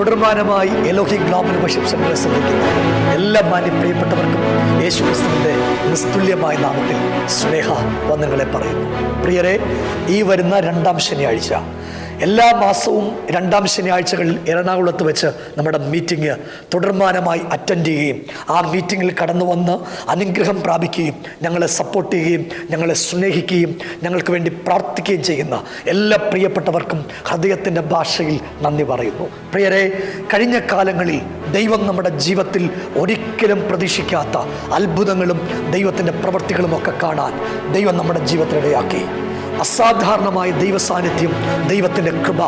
തുടർമാനമായി Elohim global worship സെന്ററെ ശ്രദ്ധിക്കുന്ന എല്ലാ മാന്യ പ്രിയപ്പെട്ടവർക്കും യേശുക്രിസ്തുവിൻ്റെ നിസ്തുല്യമായ നാമത്തിൽ സ്നേഹ വന്ദനങ്ങളെ പറയുന്നു. പ്രിയരെ, ഈ വരുന്ന 2-ാം ശനിയാഴ്ച, എല്ലാ മാസവും 2-ാം ശനിയാഴ്ചകളിൽ എറണാകുളത്ത് വെച്ച് നമ്മുടെ മീറ്റിംഗ് തുടർമാനമായി അറ്റൻഡ് ചെയ്യുകയും ആ മീറ്റിങ്ങിൽ കടന്നു വന്ന് അനുഗ്രഹം പ്രാപിക്കുകയും ഞങ്ങളെ സപ്പോർട്ട് ചെയ്യുകയും ഞങ്ങളെ സ്നേഹിക്കുകയും ഞങ്ങൾക്ക് വേണ്ടി പ്രാർത്ഥിക്കുകയും ചെയ്യുന്ന എല്ലാ പ്രിയപ്പെട്ടവർക്കും ഹൃദയത്തിൻ്റെ ഭാഷയിൽ നന്ദി പറയുന്നു. പ്രിയരെ, കഴിഞ്ഞ കാലങ്ങളിൽ ദൈവം നമ്മുടെ ജീവിതത്തിൽ ഒരിക്കലും പ്രതീക്ഷിക്കാത്ത അത്ഭുതങ്ങളും ദൈവത്തിൻ്റെ പ്രവൃത്തികളും ഒക്കെ കാണാൻ ദൈവം നമ്മുടെ ജീവിതത്തിനിടയാക്കി. അസാധാരണമായ ദൈവസാന്നിധ്യം, ദൈവത്തിൻ്റെ കൃപ,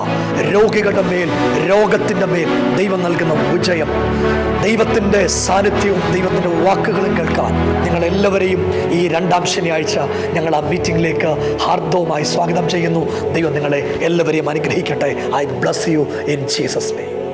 രോഗികളുടെ മേൽ, രോഗത്തിൻ്റെ മേൽ ദൈവം നൽകുന്ന വിജയം, ദൈവത്തിൻ്റെ സാന്നിധ്യവും ദൈവത്തിൻ്റെ വാക്കുകളും കേൾക്കാൻ നിങ്ങളെല്ലാവരെയും ഈ 2-ാം ശനിയാഴ്ച ഞങ്ങൾ ആ മീറ്റിംഗിലേക്ക് ഹാർദവുമായി സ്വാഗതം ചെയ്യുന്നു. ദൈവം നിങ്ങളെ എല്ലാവരെയും അനുഗ്രഹിക്കട്ടെ. I bless you in Jesus name.